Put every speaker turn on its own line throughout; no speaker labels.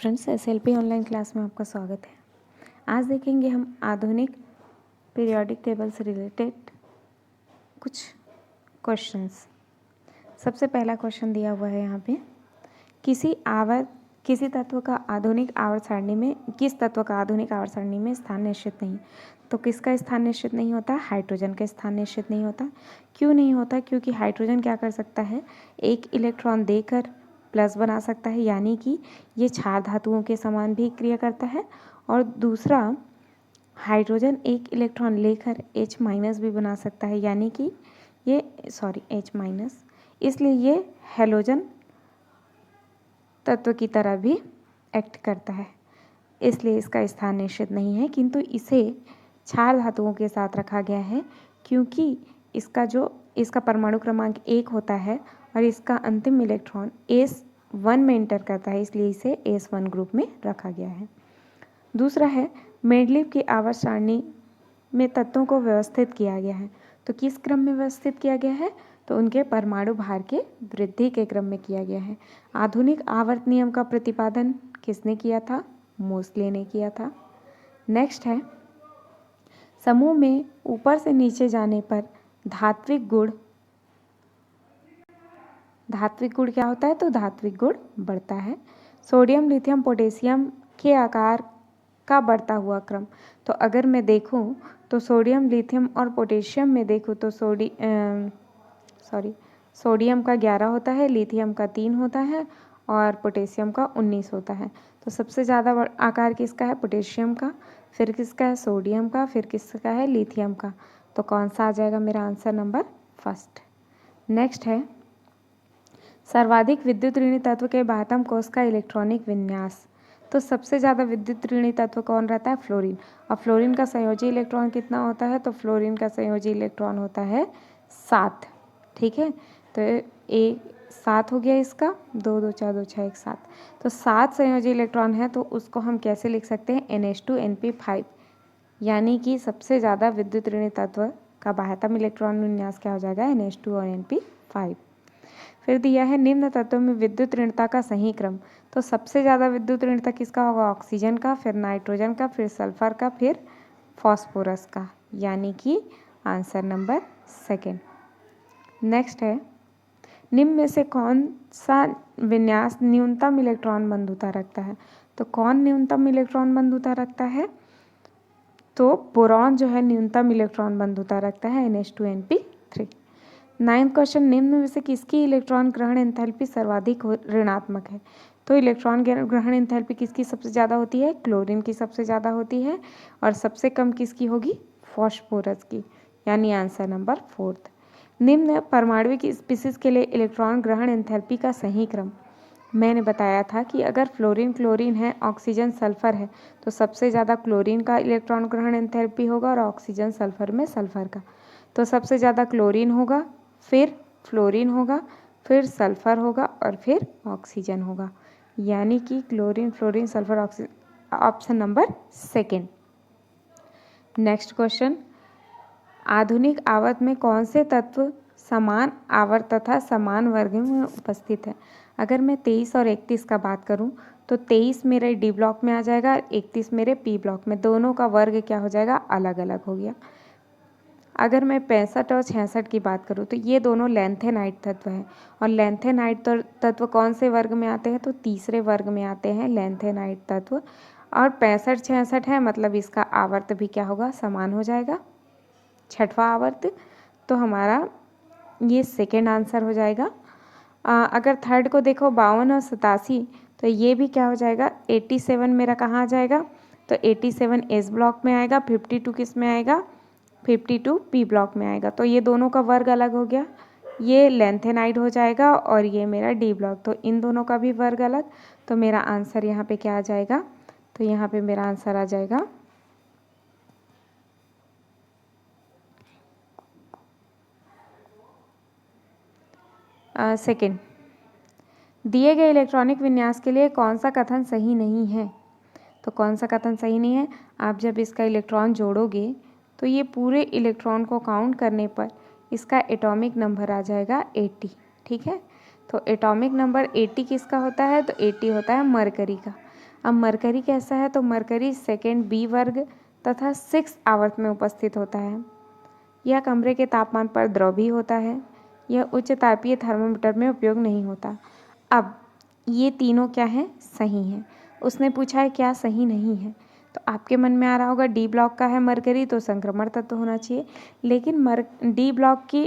Friends, SLP online class में आपका स्वागत है। आज देखेंगे हम आधुनिक पीरियोडिक टेबल से रिलेटेड कुछ क्वेश्चंस। सबसे पहला क्वेश्चन दिया हुआ है यहाँ पे, किसी तत्व का आधुनिक आवर्त सारणी में किस तत्व का आधुनिक आवर्त सारणी में स्थान निश्चित नहीं। तो किसका स्थान निश्चित नहीं होता? हाइड्रोजन का स्थान निश्चित नहीं होता। क्यों नहीं होता? क्योंकि हाइड्रोजन क्या कर सकता है, एक इलेक्ट्रॉन देकर प्लस बना सकता है, यानी कि ये क्षार धातुओं के समान भी क्रिया करता है। और दूसरा, हाइड्रोजन एक इलेक्ट्रॉन लेकर H माइनस भी बना सकता है, यानी कि ये H माइनस, इसलिए ये हेलोजन तत्व की तरह भी एक्ट करता है, इसलिए इसका स्थान निश्चित नहीं है। किंतु इसे क्षार धातुओं के साथ रखा गया है क्योंकि इसका परमाणु क्रमांक 1 होता है और इसका अंतिम इलेक्ट्रॉन S1 में इंटर करता है, इसलिए इसे S1 ग्रुप में रखा गया है। दूसरा है, मेंडलीव की आवर्त सारणी में तत्वों को व्यवस्थित किया गया है। तो किस क्रम में व्यवस्थित किया गया है? तो उनके परमाणु भार के वृद्धि के क्रम में किया गया है। आधुनिक आवर्त नियम का प्रतिपादन किसने किया था? मोसले ने किया था। नेक्स्ट है, समूह में ऊपर से नीचे जाने पर धात्विक गुण क्या होता है? तो धात्विक गुण बढ़ता है। सोडियम, लिथियम, पोटेशियम के आकार का बढ़ता हुआ क्रम। तो अगर मैं देखूं तो सोडियम, लिथियम और पोटेशियम में देखूं तो सोडियम का 11 होता है, लिथियम का 3 होता है और पोटेशियम का 19 होता है। तो सबसे ज़्यादा आकार किसका है? पोटेशियम का, फिर किसका है? सोडियम का, फिर किसका है? लिथियम का। तो कौन सा आ जाएगा मेरा आंसर? Number first. नेक्स्ट है, सर्वाधिक विद्युत ऋणी तत्व के बाह्यतम कोश का इलेक्ट्रॉनिक विन्यास। तो सबसे ज़्यादा विद्युत ऋणी तत्व कौन रहता है? फ्लोरीन। और फ्लोरीन का संयोजी इलेक्ट्रॉन कितना होता है? तो फ्लोरीन का संयोजी इलेक्ट्रॉन होता है 7। ठीक है, तो 7 हो गया इसका, 2 2 4 2 6 1 7। तो 7 संयोजी इलेक्ट्रॉन है, तो उसको हम कैसे लिख सकते हैं? NH2NP5, यानी कि सबसे ज़्यादा विद्युत ऋणी तत्व का बाह्यतम इलेक्ट्रॉन विन्यास क्या हो जाएगा? NH2 और NP5। फिर दिया है, निम्न तत्वों में विद्युत ऋणता का सही क्रम। तो सबसे ज़्यादा विद्युत ऋणता किसका होगा? ऑक्सीजन का, फिर नाइट्रोजन का, फिर सल्फर का, फिर फॉस्फोरस का, यानी कि आंसर नंबर सेकेंड। नेक्स्ट है, निम्न में से कौन सा विन्यास न्यूनतम इलेक्ट्रॉन बंधुता रखता है? तो कौन न्यूनतम इलेक्ट्रॉन बंधुता रखता है? तो बोरॉन जो है न्यूनतम इलेक्ट्रॉन बंधुता रखता है, NH2NP3। 9th क्वेश्चन, निम्न में से किसकी इलेक्ट्रॉन ग्रहण एंथैल्पी सर्वाधिक ऋणात्मक है? तो इलेक्ट्रॉन ग्रहण एंथैल्पी किसकी सबसे ज़्यादा होती है? क्लोरीन की सबसे ज़्यादा होती है। और सबसे कम किसकी होगी? फॉस्फोरस की, यानी आंसर नंबर 4th। निम्न परमाणुविक स्पीसीज के लिए इलेक्ट्रॉन ग्रहण एंथैल्पी का सही क्रम। मैंने बताया था कि अगर फ्लोरीन क्लोरीन है, ऑक्सीजन सल्फर है, तो सबसे ज़्यादा क्लोरीन का इलेक्ट्रॉन ग्रहण एंथैल्पी होगा और ऑक्सीजन सल्फर में सल्फर का। तो सबसे ज़्यादा क्लोरीन होगा, फिर फ्लोरीन होगा, फिर सल्फर होगा और फिर ऑक्सीजन होगा, यानी कि chlorine, fluorine, sulphur, oxygen, option number second. Next question, आधुनिक आवर्त में कौन से तत्व समान आवर्त तथा समान वर्ग में उपस्थित है? अगर मैं 23 और 31 का बात करूं तो 23 मेरे डी ब्लॉक में आ जाएगा, 31 मेरे पी ब्लॉक में। दोनों का वर्ग क्या हो जाएगा? अलग अलग हो गया। अगर मैं 65 और 66 की बात करूं तो ये दोनों लैंथेनाइट तत्व हैं, और लैंथेनाइट तत्व कौन से वर्ग में आते हैं? तो तीसरे वर्ग में आते हैं लैंथेनाइट तत्व। और 65 66 है, मतलब इसका आवर्त भी क्या होगा? समान हो जाएगा, छठवां आवर्त। तो हमारा ये सेकेंड आंसर हो जाएगा। अगर थर्ड को देखो, 52 और 87, तो ये भी क्या हो जाएगा? 87 मेरा कहाँ आ जाएगा? तो 87 एस ब्लॉक में आएगा, 52 किस में आएगा? 52 पी ब्लॉक में आएगा। तो ये दोनों का वर्ग अलग हो गया, ये लैंथेनाइट हो जाएगा और ये मेरा डी ब्लॉक, तो इन दोनों का भी वर्ग अलग। तो मेरा आंसर यहाँ पे क्या आ जाएगा? तो यहाँ पे मेरा आंसर आ जाएगा सेकेंड। दिए गए इलेक्ट्रॉनिक विन्यास के लिए कौन सा कथन सही नहीं है? तो कौन सा कथन सही नहीं है? आप जब इसका इलेक्ट्रॉन जोड़ोगे तो ये पूरे इलेक्ट्रॉन को काउंट करने पर इसका एटॉमिक नंबर आ जाएगा 80। ठीक है, तो एटॉमिक नंबर 80 किसका होता है? तो 80 होता है मरकरी का। अब मरकरी कैसा है, तो मरकरी सेकेंड बी वर्ग तथा 6 आवर्त में उपस्थित होता है। यह कमरे के तापमान पर द्रवीय होता है। यह उच्च तापीय थर्मोमीटर में उपयोग नहीं होता। अब ये तीनों क्या हैं, सही हैं। उसने पूछा है क्या सही नहीं है, तो आपके मन में आ रहा होगा डी ब्लॉक का है मरकरी तो संक्रमण तत्व होना चाहिए, लेकिन डी ब्लॉक की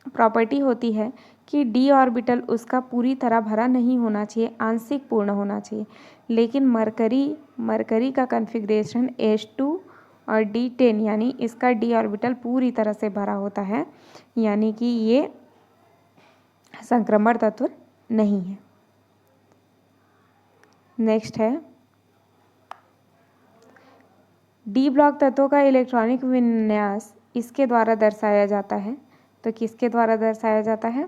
प्रॉपर्टी होती है कि डी ऑर्बिटल उसका पूरी तरह भरा नहीं होना चाहिए, आंशिक पूर्ण होना चाहिए। लेकिन मरकरी का कॉन्फ़िगरेशन H2 और D10 यानी इसका डी ऑर्बिटल पूरी तरह से भरा होता है, यानी कि ये संक्रमण तत्व नहीं है। नेक्स्ट है डी ब्लॉक तत्वों का इलेक्ट्रॉनिक विन्यास इसके द्वारा दर्शाया जाता है। तो किसके द्वारा दर्शाया जाता है?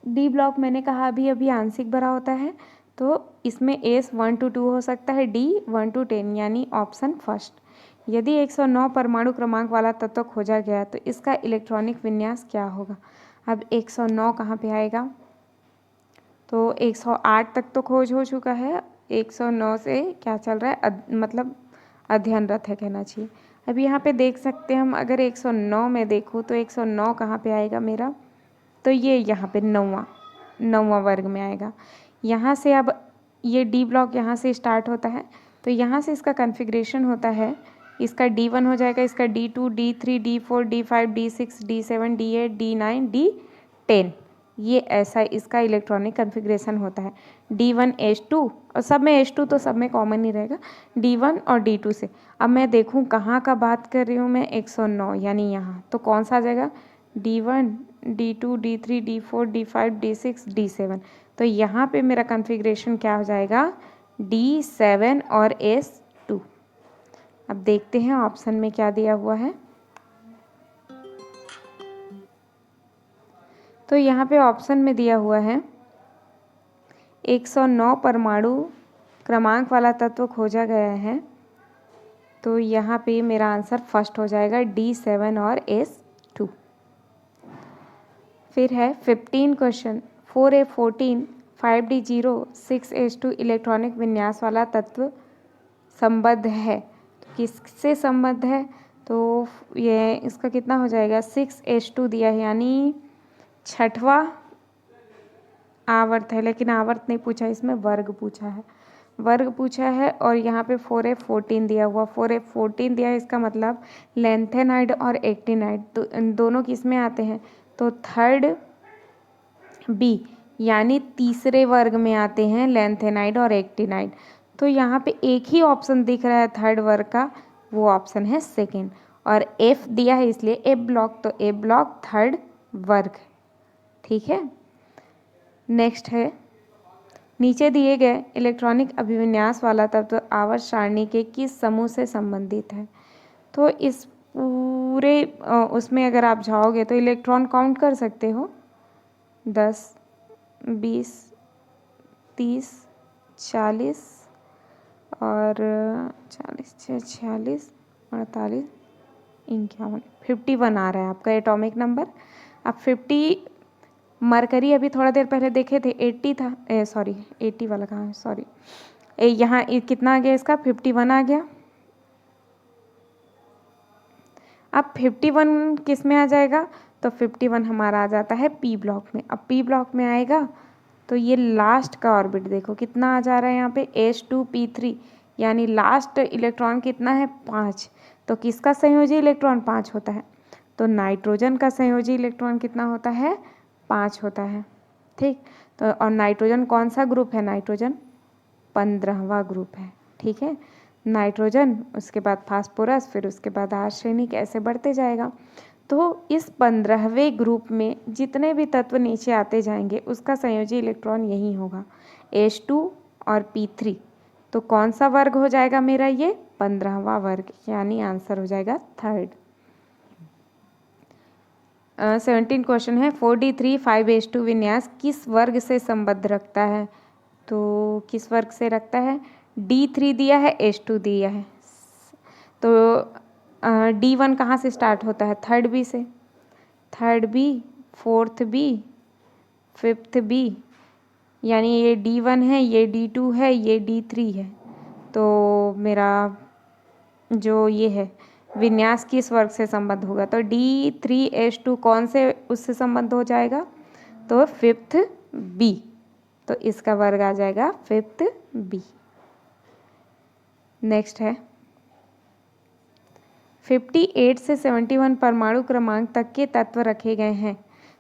डी ब्लॉक मैंने कहा अभी अभी आंशिक भरा होता है, तो इसमें S 1 to 2 हो सकता है, D 1 to 10 यानी ऑप्शन फर्स्ट। यदि 109 परमाणु क्रमांक वाला तत्व खोजा गया तो इसका इलेक्ट्रॉनिक विन्यास क्या होगा? अब 109 कहाँ पे आएगा? तो 108 तक तो खोज हो चुका है, 109 से क्या चल रहा है, मतलब अध्ययनरत है कहना चाहिए। अब यहाँ पे देख सकते हैं हम, अगर 109 में देखूँ तो 109 कहाँ पे आएगा मेरा? तो ये यहाँ पे नौवां वर्ग में आएगा। यहाँ से अब ये डी ब्लॉक यहाँ से स्टार्ट होता है, तो यहाँ से इसका कॉन्फ़िगरेशन होता है, इसका D1 हो जाएगा, इसका D2, D3, D4, D5, D6, D7, D8, D9, D10, ये ऐसा इसका इलेक्ट्रॉनिक कॉन्फ़िगरेशन होता है। D1 H2 और सब में H2 तो सब में कॉमन ही रहेगा, D1 और D2 से। अब मैं देखूँ कहाँ का बात कर रही हूँ मैं, 109 यानी यहाँ, तो कौन सा आ जाएगा? D1, D2, D3, D4, D5, D6, D7। तो यहाँ पे मेरा कॉन्फ़िगरेशन क्या हो जाएगा? D7 और S2। अब देखते हैं ऑप्शन में क्या दिया हुआ है। तो यहाँ पे ऑप्शन में दिया हुआ है 109 परमाणु क्रमांक वाला तत्व खोजा गया है, तो यहाँ पे मेरा आंसर फर्स्ट हो जाएगा D7 और S2। फिर है 15 question, 4A14 5D0 6H2 electronic विन्यास वाला तत्व संबद्ध है। तो किससे संबद्ध है? तो ये इसका कितना हो जाएगा? 6H2 दिया है, यानी छठवां आवर्त है, लेकिन आवर्त नहीं पूछा, इसमें वर्ग पूछा है, वर्ग पूछा है। और यहाँ पे 4A14 दिया हुआ, 4A14 दिया है, इसका मतलब लैंथेनाइड और एक्टिनाइड तो दोनों किस में आते हैं? तो थर्ड बी यानी तीसरे वर्ग में आते हैं लैंथेनाइड और एक्टिनाइड। तो यहाँ पे एक ही ऑप्शन दिख रहा है थर्ड वर्ग का, वो ऑप्शन है सेकेंड। और F दिया है इसलिए ए ब्लॉक, तो ए ब्लॉक थर्ड वर्ग, ठीक है। नेक्स्ट है नीचे दिए गए इलेक्ट्रॉनिक अभिविन्यास वाला तत्व आवर्त सारणी के किस समूह से संबंधित है? तो इस पूरे उसमें अगर आप जाओगे तो इलेक्ट्रॉन काउंट कर सकते हो, 10, 20, 30, 40 और 40, 46, 48, 51, 51 आ रहा है आपका एटॉमिक नंबर। अब 50 मरकरी अभी थोड़ा देर पहले देखे थे 80 था, 80 वाला कहाँ है, सॉरी, यहाँ कितना आ गया इसका? 51 आ गया। अब 51 किस में आ जाएगा? तो 51 हमारा आ जाता है पी ब्लॉक में। अब पी ब्लॉक में आएगा तो ये लास्ट का ऑर्बिट देखो कितना आ जा रहा है यहाँ पे, H2P3, यानी लास्ट इलेक्ट्रॉन कितना है? 5। तो किसका संयोजी इलेक्ट्रॉन 5 होता है? तो नाइट्रोजन का संयोजी इलेक्ट्रॉन कितना होता है? 5 होता है, ठीक। तो और नाइट्रोजन कौन सा ग्रुप है? नाइट्रोजन 15वां ग्रुप है, ठीक है। नाइट्रोजन, उसके बाद फास्फोरस, फिर उसके बाद आर्सेनिक, ऐसे बढ़ते जाएगा। तो इस 15वें ग्रुप में जितने भी तत्व नीचे आते जाएंगे उसका संयोजी इलेक्ट्रॉन यही होगा, H2 और P3। तो कौन सा वर्ग हो जाएगा मेरा? ये 15वां वर्ग, यानी आंसर हो जाएगा थर्ड। 17 क्वेश्चन है, 4D3 5H2 विन्यास किस वर्ग से संबद्ध रखता है? तो किस वर्ग से रखता है? D3 दिया है, H2 दिया है, तो D1 कहाँ से स्टार्ट होता है? थर्ड बी से, third B, fourth B, fifth B, यानी ये D1 है, ये D2 है, ये D3 है। तो मेरा जो ये है विन्यास किस वर्ग से संबद्ध होगा, तो D3H2 कौन से उससे संबद्ध हो जाएगा, तो 5th B। तो इसका वर्ग आ जाएगा 5th B। नेक्स्ट है 58 से 71 परमाणु क्रमांक तक के तत्व रखे गए हैं।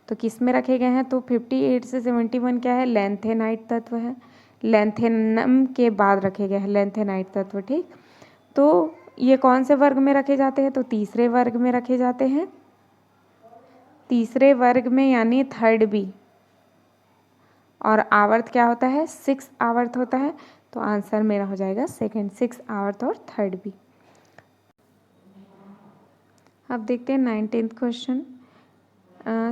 तो किस में रखे गए हैं, तो 58 से 71 क्या है, लैंथेनाइट तत्व है। लैंथेनम के बाद रखे गए हैं लैंथेनाइट तत्व, ठीक। तो ये कौन से वर्ग में रखे जाते हैं, तो तीसरे वर्ग में रखे जाते हैं, तीसरे वर्ग में यानी 3rd B। और आवर्त क्या होता है, 6 आवर्त होता है। तो आंसर मेरा हो जाएगा 2nd 6 आवर्त और 3rd B। अब देखते हैं 19th क्वेश्चन।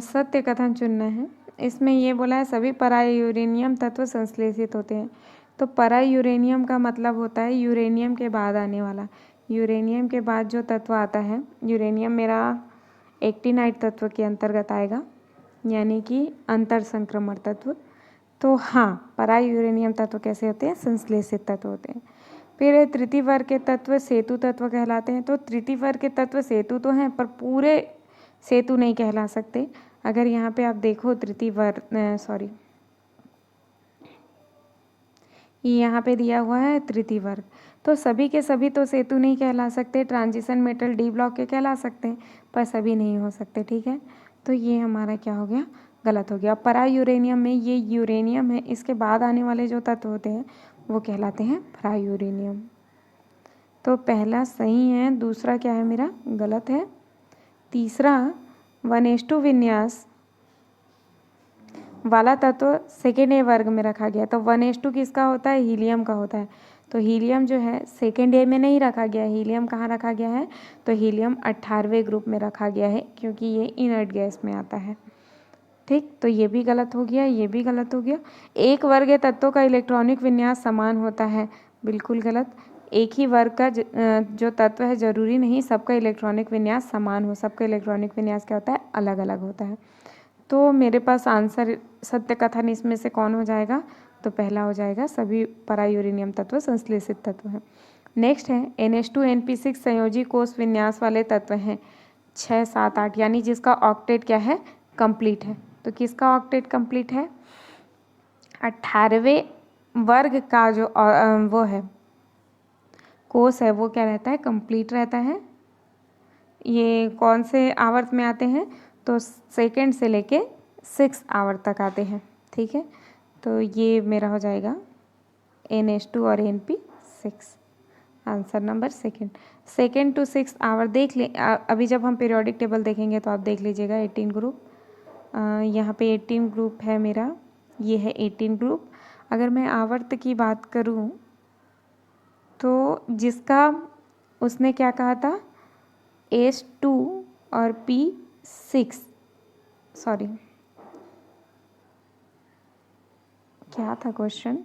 सत्य कथन चुनना है। इसमें ये बोला है सभी परायूरेनियम तत्व संश्लेषित होते हैं। तो परायूरेनियम का मतलब होता है यूरेनियम के बाद आने वाला। यूरेनियम के बाद जो तत्व आता है, यूरेनियम मेरा एक्टिनाइट तत्व के अंतर्गत आएगा, यानी कि अंतर संक्रमण तत्व। तो हाँ, परायूरेनियम तत्व कैसे होते हैं, संश्लेषित तत्व होते हैं। फिर तृतीय वर्ग के तत्व सेतु तत्व कहलाते हैं। तो तृतीय वर्ग के तत्व सेतु तो हैं पर पूरे सेतु नहीं कहला सकते। अगर यहाँ पे आप देखो तृतीय वर्ग, यहाँ पे दिया हुआ है तृतीय वर्ग, तो सभी के सभी तो सेतु नहीं कहला सकते। ट्रांजिशन मेटल डी ब्लॉक के कहला सकते हैं पर सभी नहीं हो सकते, ठीक है। तो ये हमारा क्या हो गया, गलत हो गया। परायूरेनियम में ये यूरेनियम है, इसके बाद आने वाले जो तत्व होते हैं वो कहलाते हैं परायूरेनियम। तो पहला सही है, दूसरा क्या है मेरा गलत है। तीसरा 1:2 विन्यास वाला तत्व सेकेंड ए वर्ग में रखा गया। तो 1:2 किसका होता है, हीलियम का होता है। तो हीलियम जो है सेकेंड ए में नहीं रखा गया, हीलियम कहाँ रखा गया है, तो हीलियम 18वें ग्रुप में रखा गया है, क्योंकि ये इनर्ट गैस में आता है, ठीक। तो ये भी गलत हो गया, ये भी गलत हो गया। एक वर्ग तत्वों का इलेक्ट्रॉनिक विन्यास समान होता है, बिल्कुल गलत। एक ही वर्ग का जो तत्व है जरूरी नहीं सबका इलेक्ट्रॉनिक विन्यास समान हो, सबका इलेक्ट्रॉनिक विन्यास क्या होता है, अलग अलग होता है। तो मेरे पास आंसर सत्य कथन इसमें से कौन हो जाएगा, तो पहला हो जाएगा, सभी परायूरेनियम तत्व संश्लेषित तत्व हैं। नेक्स्ट है NH2NP6 संयोजी कोष विन्यास वाले तत्व हैं 6, 7, 8, यानी जिसका ऑक्टेट क्या है, कंप्लीट है। तो किसका ऑक्टेट कंप्लीट है, 18वें वर्ग का जो वो है कोष है वो क्या रहता है, कंप्लीट रहता है। ये कौन से आवर्त में आते हैं, तो सेकेंड से लेके 6 आवर्त तक आते हैं, ठीक है। तो ये मेरा हो जाएगा NH2 और NP6, answer number second two 6 hour देख ले। अभी जब हम पीरियोडिक टेबल देखेंगे तो आप देख लीजिएगा 18 ग्रुप, यहाँ पे 18 ग्रुप है मेरा, ये है 18 ग्रुप। अगर मैं आवर्त की बात करूँ तो जिसका उसने क्या कहा था, H2 और P6, सॉरी क्या था क्वेश्चन,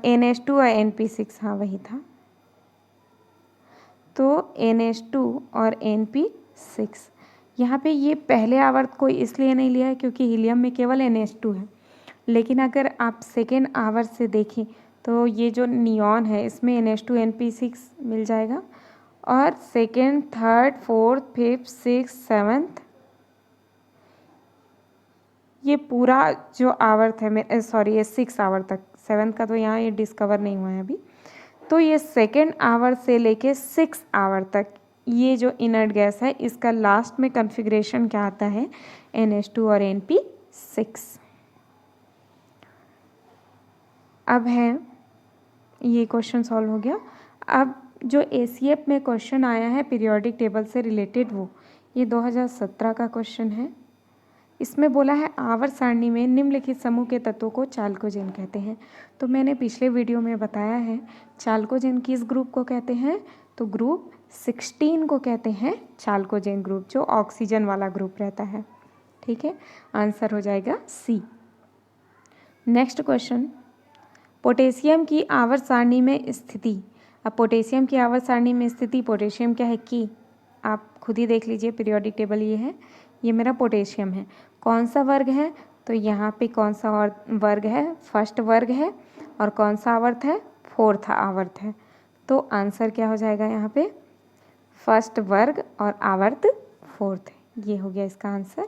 NH2 और NP6, हाँ वही था। तो NH2 और NP6, यहाँ पे ये पहले आवर्त को इसलिए नहीं लिया है क्योंकि हीलियम में केवल NH2 है। लेकिन अगर आप सेकेंड आवर्त से देखें तो ये जो नियॉन है इसमें NH2 NP6 मिल जाएगा। और second, third, fourth, fifth, six, seventh, ये पूरा जो आवर्त है, सॉरी ये 6 आवर तक, 7th का तो यहाँ ये डिस्कवर नहीं हुआ है अभी। तो ये सेकेंड आवर से लेके 6 आवर तक ये जो इनर्ट गैस है इसका लास्ट में कॉन्फ़िगरेशन क्या आता है, NH2 और NP6। अब है ये क्वेश्चन सॉल्व हो गया। अब जो ACF में क्वेश्चन आया है पीरियोडिक टेबल से रिलेटेड, वो ये 2017 का क्वेश्चन है। इसमें बोला है आवर्त सारणी में निम्नलिखित समूह के तत्वों को चाल्कोजेन कहते हैं। तो मैंने पिछले वीडियो में बताया है चाल्कोजेन किस ग्रुप को कहते हैं, तो ग्रुप 16 को कहते हैं चाल्कोजेन ग्रुप, जो ऑक्सीजन वाला ग्रुप रहता है, ठीक है। आंसर हो जाएगा C। नेक्स्ट क्वेश्चन, पोटेशियम की आवर्त सारणी में स्थिति। अब पोटेशियम की आवर्त सारणी में स्थिति, पोटेशियम क्या है की, आप खुद ही देख लीजिए, पीरियोडिक टेबल ये है, ये मेरा पोटेशियम है। कौन सा वर्ग है, तो यहाँ पे कौन सा और वर्ग है, फर्स्ट वर्ग है, और कौन सा आवर्त है, फोर्थ आवर्त है। तो आंसर क्या हो जाएगा यहाँ पे, फर्स्ट वर्ग और आवर्त फोर्थ है। ये हो गया इसका आंसर।